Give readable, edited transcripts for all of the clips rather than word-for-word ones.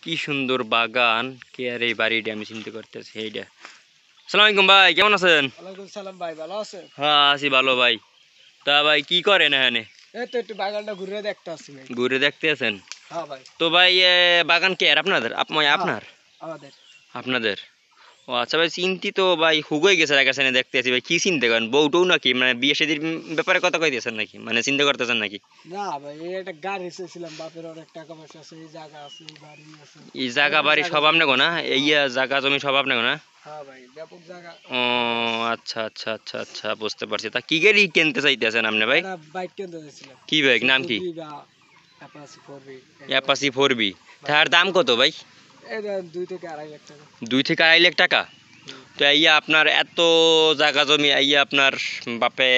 কি সুন্দর বাগান, কে আর এই বাড়িটা আমি চিন্তা করতেছি এইটা। আসসালামু আলাইকুম ভাই, কেমন আছেন? ওয়ালাইকুম সালাম ভাই, ভালো আছেন? হ্যাঁ আছি ভালো ভাই। তা ভাই কি করেন এখানে? এই তো একটু বাগানটা ঘুরে দেখতে আসছি ভাই। ঘুরে দেখতে আছেন? হ্যাঁ ভাই। তো ভাই বাগান কে আর আপনাদের হ্যাঁ, আপনার আমাদের। আপনাদের ও আচ্ছা ভাই, চিন্তিত ভাই হুগই গেছে কাছে দেখতে আছি ভাই। কি চিন্তা করেন, বউটৌ নাকি মানে বিয়ে শাদীর ব্যাপারে কথা কইতেছেন নাকি, মানে চিন্তা করতেছেন নাকি? না ভাই, এই একটা গাড়ি চেয়েছিলাম, বাপের অনেক টাকা পয়সা আছে, এই জায়গা আছে, এই বাড়ি আছে। এই জায়গা বাড়ি সব আপনি গো না? এই জায়গা জমি সব আপনি গো না? হ্যাঁ ভাই, ব্যাপক জায়গা। ও আচ্ছা আচ্ছা আচ্ছা আচ্ছা, বুঝতে পারছি। তা কি গাড়ি কিনতে চাইতেছেন আপনি ভাই? একটা বাইক কিনতে চাইছিলাম। কি বাইক, নাম কি? বা অ্যাপাচি 4V। Apache 4B। তার দাম কত ভাই? এটা 2 থেকে 2.5 লাখ টাকা। 2 থেকে 2.5 লাখ টাকা? হুম। তো আপনার এত জায়গা জমি আপনার বাপে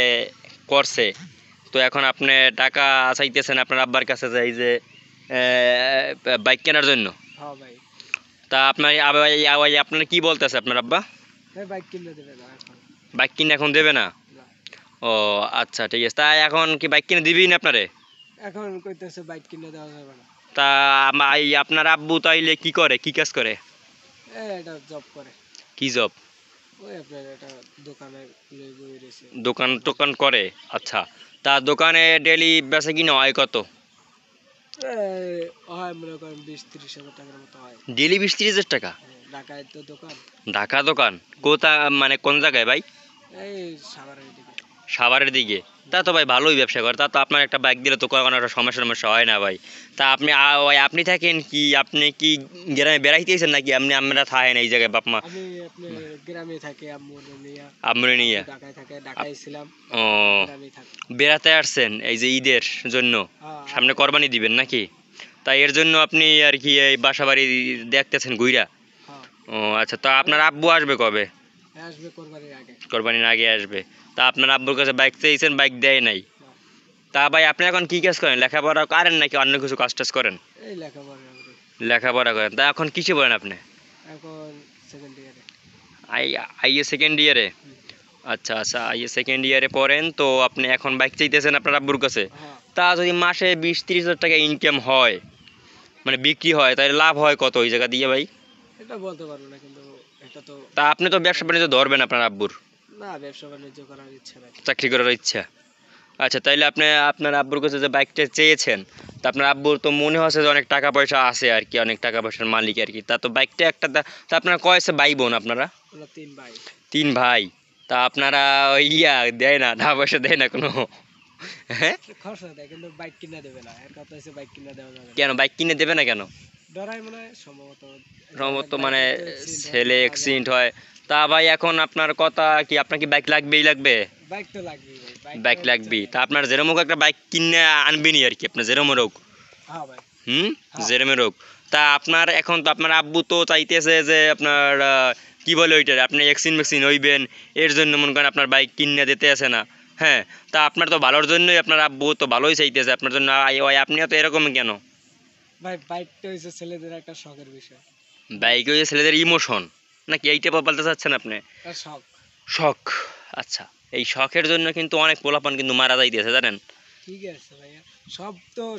করছে, তো এখন আপনি টাকা চাইতেছেন আপনার আব্বার কাছে যাই যে বাইক কেনার জন্য। হ্যাঁ ভাই। তা আপনার আপনার কি বলতেছে আপনার আব্বা? এই বাইক কিনতে দেবে না এখন। বাইক কিনে এখন দেবে না? না। ও আচ্ছা ঠিক আছে। তা এখন কি বাইক কিনে দিবি না আপনারে? এখন কইতেছে বাইক কিনে দেওয়া যাবে না। তা আপনার আব্বু তাইলে কি করে, কি কাজ করে? এটা জব করে। কি জব? ওই আপনার একটা দোকানে বই রয়েছে। দোকান টোকান করে? আচ্ছা। তা দোকানে ডেলি বেচা কিনা হয় কত? হয় মনে করেন 20-30 হাজার টাকার মতো হয়। ডেলি 20-30 হাজার টাকা? ঢাকায় তো দোকান। ঢাকা দোকান? কোথা মানে কোন জায়গায় ভাই? এই সাভারের দিকে। সাভারের দিকে? তা তো ভাই ভালোই ব্যবসা করে। তা তো আপনার একটা বাইক দিলে তো কোনো একটা সমস্যা হয় না ভাই। তা আপনি ওই আপনি থাকেন কি, আপনি কি গ্রামে বেড়াইতেছেন নাকি আপনি আমরা থাকেন এই জায়গায় বাপ মা? আমি আপনার গ্রামে থাকি, আম্মু নিয়ে। আম্মুরে নিয়ে? ঢাকায় থাকে, ঢাকায় ছিলাম। ও গ্রামে থাকি। বেড়াতে আসছেন এই যে ঈদের জন্য? সামনে কোরবানি দিবেন নাকি? তাই এর জন্য আপনি আর কি এই বাসা বাড়ি দেখতেছেন ঘুইরা? হ্যাঁ। ও আচ্ছা। তা আপনার আব্বু আসবে কবে? আসবে কোরবানির আগে। কোরবানির আগে আসবে। তা আপনার আব্বুর কাছে বাইক চেয়েছেন, বাইক দেয় নাই? হ্যাঁ। তা ভাই আপনি এখন কি কাজ করেন, লেখাপড়া করেন নাকি অন্য কিছু কাজ টাজ করেন? এই লেখাপড়া করি। লেখাপড়া করেন? তা এখন কিসে পড়েন আপনি? এখন সেকেন্ড ইয়ারে। আইএ সেকেন্ড ইয়ারে? আচ্ছা আচ্ছা, আইএ সেকেন্ড ইয়ারে পড়েন, তো আপনি এখন বাইক চাইতেছেন আপনার আব্বুর কাছে। হ্যাঁ। তা যদি মাসে 20-30 হাজার টাকা ইনকাম হয়, মানে বিক্রি হয়, তাহলে লাভ হয় কত ওই জায়গা দিয়ে ভাই? এটা বলতে পারবো না, কিন্তু এটা তো। তা আপনি তো ব্যবসা বাণিজ্য ধরবেন আপনার আব্বুর? না, ব্যবসা বাণিজ্য করার ইচ্ছা নাই। চাকরি করার ইচ্ছা? আচ্ছা, তাইলে আপনি আপনার আব্বুর কাছে যে বাইকটা চেয়েছেন, তা আপনার আব্বুর তো মনে হচ্ছে যে অনেক টাকা পয়সা আছে আর কি, অনেক টাকা পয়সার মালিক আর কি। তা তো বাইকটা একটা তা আপনারা কয়েছে ভাই বোন আপনারা? ওরা 3 ভাই। 3 ভাই? তা আপনারা ওই দেয় না, টাকা পয়সা দেয় না কোনো? হ্যাঁ, খরচা দেয়, কিন্তু বাইক কিনে দেবে না। এর কথা হচ্ছে বাইক কিনে দেওয়া যাবে না। কেন বাইক কিনে দেবে না কেন? ডরাই মনে হয় সম্ভবত। সম্ভবত বাইকের মানে তো accident হয়, ছেলে মারা যায়। অ্যাক্সিডেন্ট হয়। তা ভাই এখন আপনার কথা কি, আপনার কি বাইক লাগবেই লাগবে? বাইক তো লাগবেই ভাই। বাইক লাগবেই। তা আপনার যেরকম হোক একটা বাইক কিনে আনবেনই আর কি, আপনার যেরকম হোক। হ্যাঁ ভাই। হ্যাঁ। যেরমের হোক। তা আপনার এখন তো আপনার আব্বু তো চাইতেছে যে আপনার কি বলে ওইটা, আপনি ভ্যাকসিন হইবেন, এর জন্য মনে করেন আপনার বাইক কিনে দিতে আসে না। হ্যাঁ, তা আপনার তো ভালোর জন্যই, আপনার আব্বু তো ভালোই চাইতেছে আপনার জন্য, আপনিও তো এরকম কেন? ভাই বাইকটা হচ্ছে ছেলেদের একটা শখের বিষয়। বাইক ওই ছেলেদের ইমোশন নাকি, এইটা বলতে চাচ্ছেন আপনি? একটা শখ। শখ? আচ্ছা। এই শখের জন্য কিন্তু অনেক পোলাপান কিন্তু মারা যাইতেছে জানেন? ঠিক আছে ভাইয়া।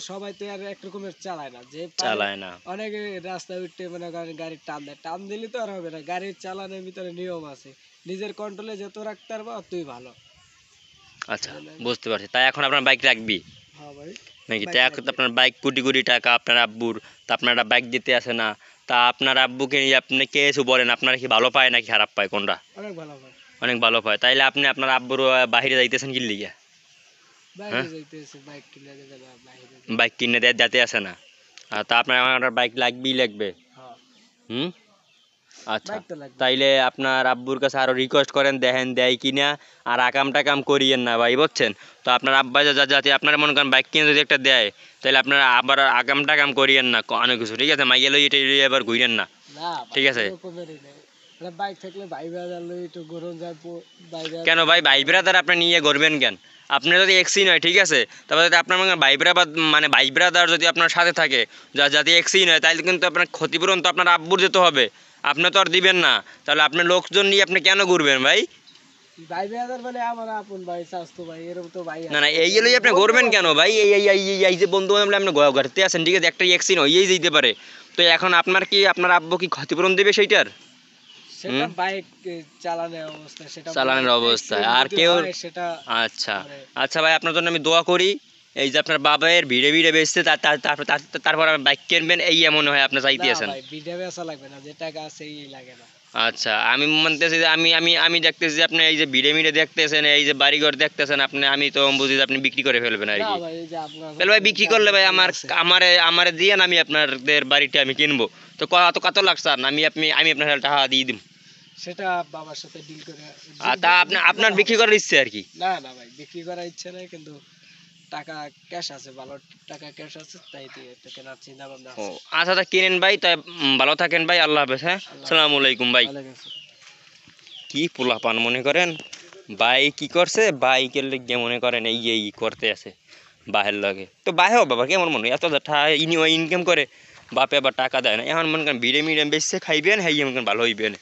সবাই তো আর এক রকমের চালায় না, যে পারে। চালায় না। অনেকে রাস্তায় উঠতে মনে করেন গাড়ির টান দেয়, টান দিলে তো আর হবে না। গাড়ির চালানোর ভিতরে নিয়ম আছে, নিজের কন্ট্রোলে যত রাখতে পারবা অতই ভালো। আচ্ছা, বুঝতে পারছি। তাই এখন আপনার বাইক রাখবি হ্যাঁ ভাই। নাকি? বাইক তা লাগবে। আপনার বাইক কোটি কোটি টাকা আপনার আব্বুর, তা আপনার একটা বাইক দিতে আসে না। তা আপনার আব্বুকে নিয়ে আপনি কে এসে বলেন, আপনারা কি ভালো পায় নাকি খারাপ পায়, কোনটা? অনেক ভালো ভাই। অনেক ভালো পায়। তাইলে আপনি আপনার আব্বুর বাহিরে যাইতেছেন কি লিগে? বাইরে হ্যাঁ, যাইতেছে, বাইক কিনে দেবে না, বাইরে যাবে। বাইক কিনে দেয় যেতে আসে না। তা আপনার আমার বাইক লাগবেই লাগবে। হ্যাঁ, হুম, আচ্ছা। বাইক তো লাগবে। তাইলে আপনার আব্বুর কাছে আরো রিকোয়েস্ট করেন, দেখেন দেয় কিনা। আর আকাম টাকাম করিয়েন না ভাই, বুঝছেন? তো আপনার আব্বা যাতে আপনার মনে করেন বাইক কিনে যদি একটা দেয়, তাহলে আপনারা আবার আকাম টাকাম করিয়েন না অনেক কিছু, ঠিক আছে? মাইয়া লই এটা এবার ঘুরেন না, না ঠিক ভাই, আছে? এরকমেরই নেই। বাইক থাকলে ভাই বাজার লই একটু গরম যায়, বাইরে। কেন ভাই, ভাই ব্রাদার আপনি নিয়ে ঘুরবেন কেন? আপনি যদি এক্সিন হয়, ঠিক আছে, তারপরে যদি আপনার মনে করেন ভাই ব্রাদার, মানে ভাই ব্রাদার যদি আপনার সাথে থাকে, যাতে এক্সিন হয়, তাহলে কিন্তু আপনার ক্ষতিপূরণ তো আপনার আব্বুর যেতে হবে, আপনি তো আর দিবেন না। তাহলে আপনি লোকজন নিয়ে আপনি কেন ঘুরবেন ভাই? ভাই বাজার মানে আমার আপন ভাই, স্বাস্থ্য ভাই, এরকম তো ভাই না আছে। না, এই লই আপনি ঘুরবেন কেন ভাই? এই যে বন্ধু বান্ধব আপনি ঘুরতে আছেন, ঠিক আছে, একটা এক্সিন হয়েই যেতে পারে। তো এখন আপনার কি আপনার আব্বু কি ক্ষতিপূরণ দেবে সেইটার? সেটা বাইক চালানোর অবস্থা, সেটা চালানোর বাইক অবস্থায় accident আর যদি কেউ? হয়, সেটা আচ্ছা মানে আচ্ছা ভাই, আপনার জন্য আমি দোয়া করি। এই যে আপনার বাবার ভিড়ে ভিড়ে বেচছে, তারপর আপনি বাইক কিনবেন, এই মনে হয় আপনি না চাইতেছেন। ভাই, বিডে বেচা লাগবে না, যে টাকা আছে এই লাগে না। আচ্ছা, আমি মানতেছি যে আমি দেখতেছি যে আপনি এই যে ভিড়ে ভিড়ে দেখতেছেন, এই যে বাড়িঘর দেখতেছেন আপনি, আমি তো বুঝি যে আপনি বিক্রি করে ফেলবেন আর না কি। ভাই, এই যে আপনার তাহলে ভাই বিক্রি করলে ভাই আছে। আমারে দিয়ে আমি আপনাদের বাড়িটা আমি কিনবো। তো কত লাখ চান? আমি আপনার টাকা দিয়ে দিব। সেটা বাবার সাথে ডিল করে আর তা আপনার বিক্রি করার ইচ্ছে আর কি। না না ভাই, বিক্রি করার ইচ্ছে নাই, কিন্তু টাকা ক্যাশ আছে, ভালো টাকা ক্যাশ আছে, তাই দিয়ে এটা কেনার চিন্তা ভাবনা ও আছে। আচ্ছা, তা কিনেন ভাই, তাই ভালো থাকেন ভাই, আল্লাহ হাফেজ। হ্যাঁ, আল্লাহ আসসালামু আলাইকুম ভাই। ওয়ালাইকুম আসসালাম। কি পোলাপান মনে করেন, ভাই কি করছে, বাইকের লেগে মনে করেন এই করতে আছে বাহের লগে। তো বাহেও বাবা কেমন মনে হয় এত ইনকাম করে, বাপে আবার টাকা দেয় না, এখন মনে করেন ভিড়ে মিড়ে বেচছে খাইবেন, হ্যাঁ মনে করেন ভালো হইবেন।